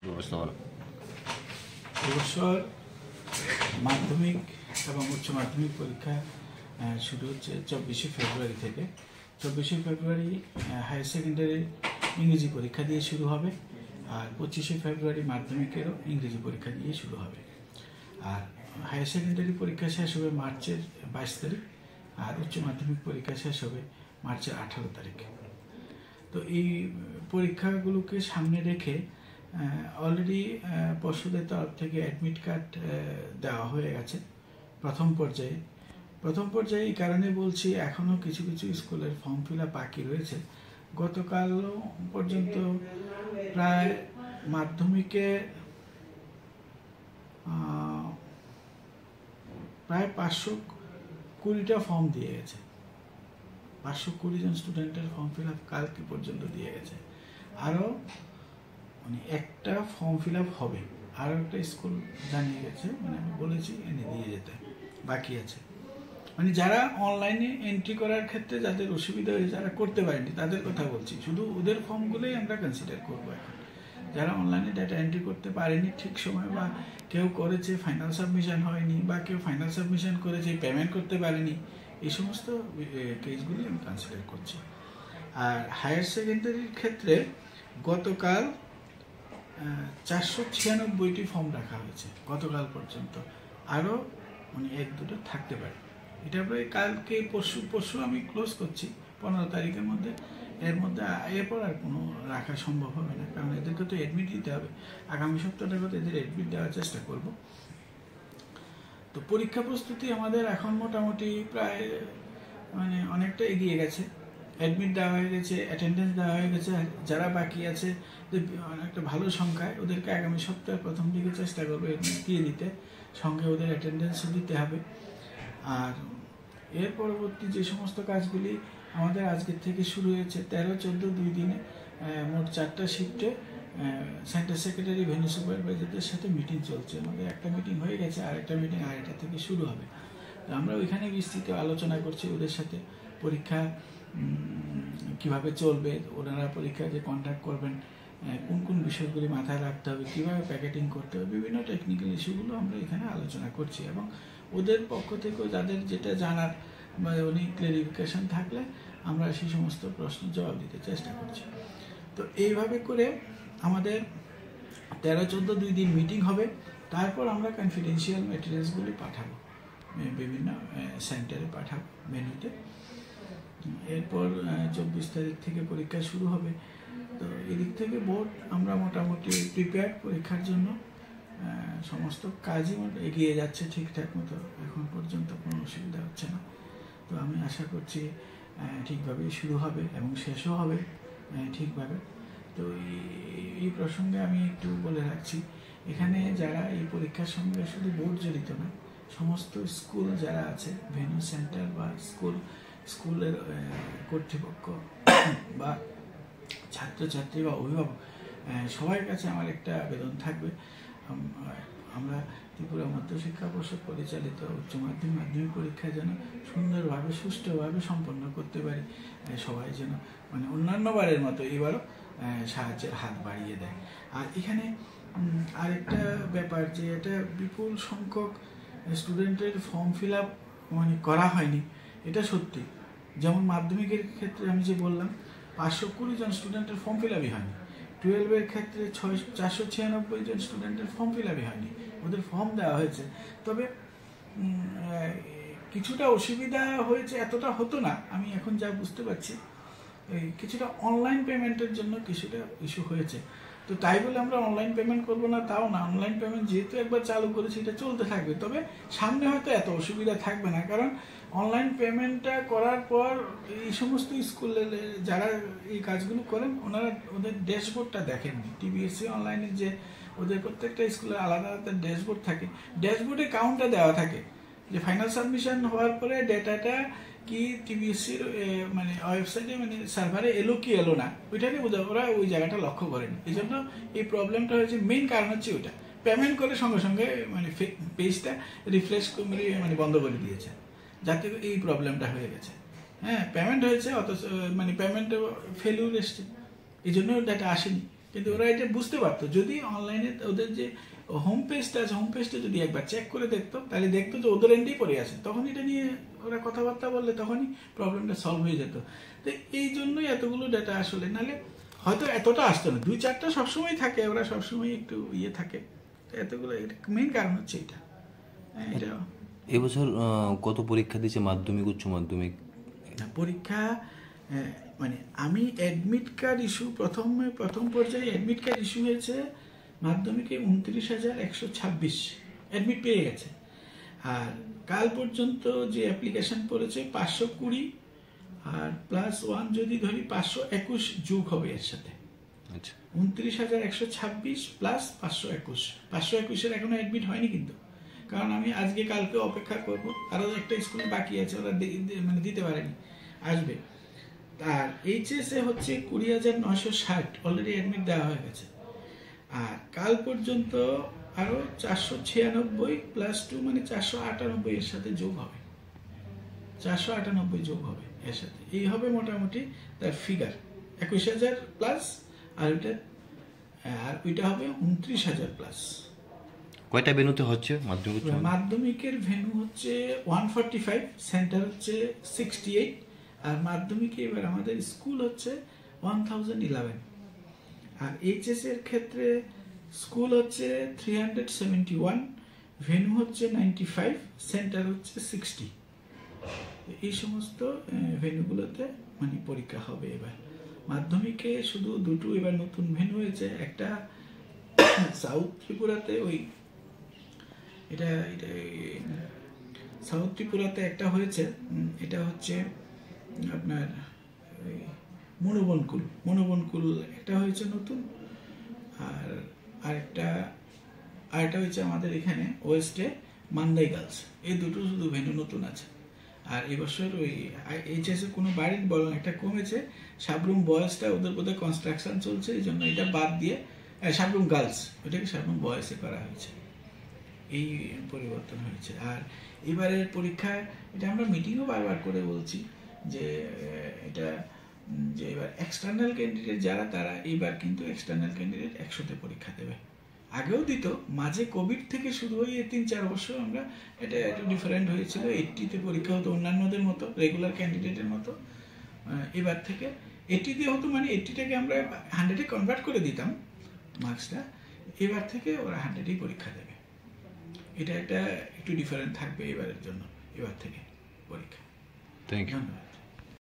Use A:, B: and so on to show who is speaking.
A: এবছর মাধ্যমিক এবং উচ্চ মাধ্যমিক পরীক্ষা শুরু হচ্ছে 24শে ফেব্রুয়ারি থেকে। 24শে ফেব্রুয়ারি হায়ার সেকেন্ডারি ইংরেজি পরীক্ষা দিয়ে শুরু হবে, আর 25শে ফেব্রুয়ারি মাধ্যমিকেরও ইংরেজি পরীক্ষা দিয়ে শুরু হবে। আর হায়ার সেকেন্ডারি পরীক্ষা শেষ হবে মার্চের 22 তারিখ, আর উচ্চ মাধ্যমিক পরীক্ষা শেষ হবে মার্চের 18 তারিখ। তো এই পরীক্ষাগুলোকে সামনে রেখে অলরেডি পর্ষদের তরফ থেকে অ্যাডমিট কার্ড দেওয়া হয়ে গেছে প্রথম পর্যায়ে। এই কারণে বলছি, এখনও কিছু কিছু স্কুলের ফর্ম ফিল আপ বাকি রয়েছে। গতকাল পর্যন্ত প্রায় মাধ্যমিকে প্রায় 520টা ফর্ম দিয়ে গেছে। 520 জন স্টুডেন্টের ফর্ম ফিল আপ কালকে পর্যন্ত দিয়ে গেছে। আরও একটা ফর্ম ফিল আপ হবে, আরও একটা স্কুল জানিয়ে গেছে, আমি বলেছি এনে দিয়ে যেতে বাকি আছে। যারা অনলাইনে এন্ট্রি করার ক্ষেত্রে যাদের অসুবিধা হয়েছে, যারা করতে পারেনি তাদের কথা বলছি, শুধু ওদের ফর্মগুলোই আমরা কনসিডার করবো এখন। যারা অনলাইনে ডাটা এন্ট্রি করতে পারেনি ঠিক সময়, বা কেউ করেছে ফাইনাল সাবমিশন হয়নি, বা কেউ ফাইনাল সাবমিশন করেছে পেমেন্ট করতে পারেনি, এই সমস্ত কেসগুলি আমি কনসিডার করছি। আর হায়ার সেকেন্ডারির ক্ষেত্রে গতকাল 496টি ফর্ম রাখা হয়েছে গতকাল পর্যন্ত। আরও 1-2টা থাকতে পারে। এটা প্রায় কালকে পরশু আমি ক্লোজ করছি 15 তারিখের মধ্যে। এরপর আর কোনো রাখা সম্ভব হবে না, কারণ এদেরকে তো অ্যাডমিট দিতে হবে। আগামী সপ্তাহটার মধ্যে এদের অ্যাডমিট দেওয়ার চেষ্টা করব। তো পরীক্ষা প্রস্তুতি আমাদের এখন মোটামুটি প্রায় অনেকটা এগিয়ে গেছে। অ্যাডমিট দেওয়া হয়ে গেছে, অ্যাটেন্ডেন্স দেওয়া হয়ে গেছে। যারা বাকি আছে অনেকটা ভালো সংখ্যায়, ওদেরকে আগামী সপ্তাহের প্রথম দিকে চেষ্টা করবো অ্যাডমিট দিয়ে দিতে, সঙ্গে ওদের অ্যাটেন্ডেন্সও দিতে হবে। আর এর পরবর্তী যে সমস্ত কাজগুলি আমাদের আজকের থেকে শুরু হয়েছে, 13-14 2 দিনে মোট 4টা শিফটে সেন্টার সেক্রেটারি, ভেন্যু সুপারভাইজারদের সাথে মিটিং চলছে। আমাদের একটা মিটিং হয়ে গেছে, আর একটা মিটিং 2টা থেকে শুরু হবে। তো আমরা ওইখানে বিস্তৃত আলোচনা করছি ওদের সাথে, পরীক্ষা কিভাবে চলবে, ওনারা পরীক্ষা যে কন্ডাক্ট করবেন, কোন কোন বিষয়গুলি মাথায় রাখতে হবে, কীভাবে প্যাকেটিং করতে হবে, বিভিন্ন টেকনিক্যাল ইস্যুগুলো আমরা এখানে আলোচনা করছি। এবং ওদের পক্ষ থেকেও যাদের যেটা জানার বা ক্লারিফিকেশন থাকলে আমরা সেই সমস্ত প্রশ্নের জবাব দিতে চেষ্টা করছি। তো এইভাবে করে আমাদের 13-14 2 দিন মিটিং হবে। তারপর আমরা কনফিডেন্সিয়াল ম্যাটেরিয়ালসগুলি পাঠাবো, বিভিন্ন সেন্টারে পাঠাবো, ভেন্যুতে। এরপর 24 তারিখ থেকে পরীক্ষা শুরু হবে। তো এদিক থেকে বোর্ড আমরা মোটামুটি প্রিপেয়ার পরীক্ষার জন্য। সমস্ত কাজই এগিয়ে যাচ্ছে ঠিকঠাক মতো, এখন পর্যন্ত কোনো অসুবিধা হচ্ছে না। তো আমি আশা করছি ঠিকভাবেই শুরু হবে এবং শেষও হবে ঠিকভাবে। তো এই প্রসঙ্গে আমি একটু বলে রাখছি, এখানে যারা এই পরীক্ষার সঙ্গে শুধু বোর্ড জড়িত না, সমস্ত স্কুল যারা আছে, ভেন্যু সেন্টার বা স্কুলের কর্তৃপক্ষ বা ছাত্রছাত্রী বা অভিভাবক, সবার কাছে আমার একটা আবেদন থাকবে, আমরা ত্রিপুরা মধ্যশিক্ষা পর্ষদ পরিচালিত উচ্চ মাধ্যমিক পরীক্ষা যেন সুন্দরভাবে সুষ্ঠুভাবে সম্পন্ন করতে পারি। সবাই যেন অন্যান্য বারের মতো এবারও সাহায্যের হাত বাড়িয়ে দেয়। আর এখানে আরেকটা ব্যাপার, যে এটা বিপুল সংখ্যক স্টুডেন্টের ফর্ম ফিল আপ করা হয়নি, এটা সত্যি। যেমন মাধ্যমিকের ক্ষেত্রে আমি যে বললাম 520 জন স্টুডেন্টের ফর্ম ফিল আপই হয়নি। 12-এর ক্ষেত্রে 496 জন স্টুডেন্টের ফর্ম ফিল আপই হয়নি, ওদের ফর্ম দেওয়া হয়েছে। তবে কিছুটা অসুবিধা হয়েছে, এতটা হতো না, আমি এখন যা বুঝতে পারছি। কিছুটা অনলাইন পেমেন্টের জন্য কিছুটা ইস্যু হয়েছে। তো তাই বলে আমরা অনলাইন পেমেন্ট করবো না, তাও না। অনলাইন পেমেন্ট যেহেতু একবার চালু করেছি, এটা চলতে থাকবে। তবে সামনে হয়তো এত অসুবিধা থাকবে না, কারণ অনলাইন পেমেন্টটা করার পর এই সমস্ত স্কুলে যারা এই কাজগুলো করেন, ওনারা ওদের ড্যাশবোর্ডটা দেখেননি। টিবিএসসি অনলাইনে যে ওদের প্রত্যেকটা স্কুলের আলাদা আলাদা ড্যাশবোর্ড থাকে, ড্যাশবোর্ডে কাউন্টটা দেওয়া থাকে যে ফাইনাল সাবমিশন হওয়ার পরে ডেটাটা কি টিবিএসসির ওয়েবসাইটে সার্ভারে এলো কি এলো না, ওইটাকে ওরা ওই জায়গাটা লক্ষ্য করেন। এই জন্য এই প্রবলেমটা হয়েছে, মেইন কারণ হচ্ছে ওইটা। পেমেন্ট করে সঙ্গে সঙ্গে পেজটা রিফ্রেশ বন্ধ করে দিয়েছে, যাতে এই প্রবলেমটা হয়ে গেছে। হ্যাঁ, পেমেন্ট হয়েছে, অথচ পেমেন্ট ফেলিউর এসছে, এই জন্য ডাটা আসেনি। কিন্তু ওরা এটা বুঝতে পারতো যদি অনলাইনে ওদের যে হোম পেজটা আছে, হোম পেজটা যদি একবার চেক করে দেখতো, তাহলে দেখতো যে ওদের এন্ডেই পড়ে আছে, তখন এটা নিয়ে ওরা কথাবার্তা বললে তখনই প্রবলেমটা সলভ হয়ে যেত। তো এই জন্যই এতগুলো ডাটা আসলে, নাহলে হয়তো এতটা আসতো না। 2-4টা সবসময় থাকে, ওরা সবসময় একটু ইয়ে থাকে। তো এতগুলো মেইন কারণ হচ্ছে এটা। এটা
B: এবছর কত পরীক্ষা দিয়েছে, মাধ্যমিক উচ্চ মাধ্যমিক?
A: পরীক্ষা মানে আমি অ্যাডমিট কার্ড ইস্যু প্রথম পর্যায়ে অ্যাডমিট কার্ড ইস্যু হয়েছে মাধ্যমিকে 29,126 অ্যাডমিট পেয়ে গেছে। আর কাল পর্যন্ত যে অ্যাপ্লিকেশন পড়েছে 520, আর +1 যদি ধরি 521 যোগ হবে এর সাথে।
B: আচ্ছা,
A: 29,126 প্লাস 521। 521-এর এখনো অ্যাডমিট হয়নি কিন্তু, কারণ আমি আজকে কালকে অপেক্ষা করব। আরও একটা স্কুলে বাকি আছে, ওরা মানে দিতে পারেনি, আসবে। আর এইচএসএ হচ্ছে 20,960 অলরেডি অ্যাডমিট দেওয়া হয়ে গেছে। আর কাল পর্যন্ত আরও 496 +2 মানে 498 এর সাথে যোগ হবে, 498 যোগ হবে এর সাথে। এই হবে মোটামুটি তার ফিগার 21,000 প্লাস, আর ওইটা হবে 29,000 প্লাস।
B: কয়টা বেনুতে হচ্ছে মাধ্যমিক?
A: মাধ্যমিকের ভেন্যু হচ্ছে 145, সেন্টার হচ্ছে 68। আর মাধ্যমিকে এবার আমাদের স্কুল হচ্ছে 1011। আর এইচএস এর ক্ষেত্রে স্কুল হচ্ছে 371, ভেন্যু হচ্ছে 95, সেন্টার হচ্ছে 60। এই সমস্ত ভেন্যুগুলোতে মানে পরীক্ষা হবে এবার। মাধ্যমিকে শুধু দুটো এবার নতুন ভেন্যু হয়েছে, একটা সাউথ ত্রিপুরাতে, এটা সাউথ ত্রিপুরাতে একটা হয়েছে, এটা হচ্ছে আপনার মনোবনকুল একটা হয়েছে নতুন। আর আরেকটা হয়েছে আমাদের এখানে ওয়েস্টে মান্দাই গার্লস। এই দুটো শুধু ভেন্যু নতুন আছে। আর এবছর ওই এইচএসে কোনো বাড়ির বরং একটা কমেছে, সাবরুম বয়েজটা ওদের বোধহয় কনস্ট্রাকশন চলছে, এই জন্য এটা বাদ দিয়ে সাবরুম গার্লস, ওটাকে সাবরুম বয়েজে করা হয়েছে। এই পরিবর্তন হয়েছে। আর এবারের পরীক্ষায় এটা আমরা মিটিংও বারবার করে বলছি যে এটা যে এবার এক্সটার্নাল ক্যান্ডিডেট যারা, তারা এইবার কিন্তু এক্সটার্নাল ক্যান্ডিডেট 100তে পরীক্ষা দেবে। আগেও দিত, মাঝে কোভিড থেকে শুরু হয়ে 3-4 বছর আমরা এটা একটু ডিফারেন্ট হয়েছিল, 80তে পরীক্ষা হতো অন্যান্যদের মতো, রেগুলার ক্যান্ডিডেটের মতো। এবার থেকে 80 দিয়ে হতো, মানে 80টাকে আমরা 100-এ কনভার্ট করে দিতাম মার্কসটা। এবার থেকে ওরা 100-এই পরীক্ষা দেবে। এটা একটু ডিফারেন্ট থাকবে এবারের জন্য, এবার থেকে পরীক্ষা।
B: Thank you.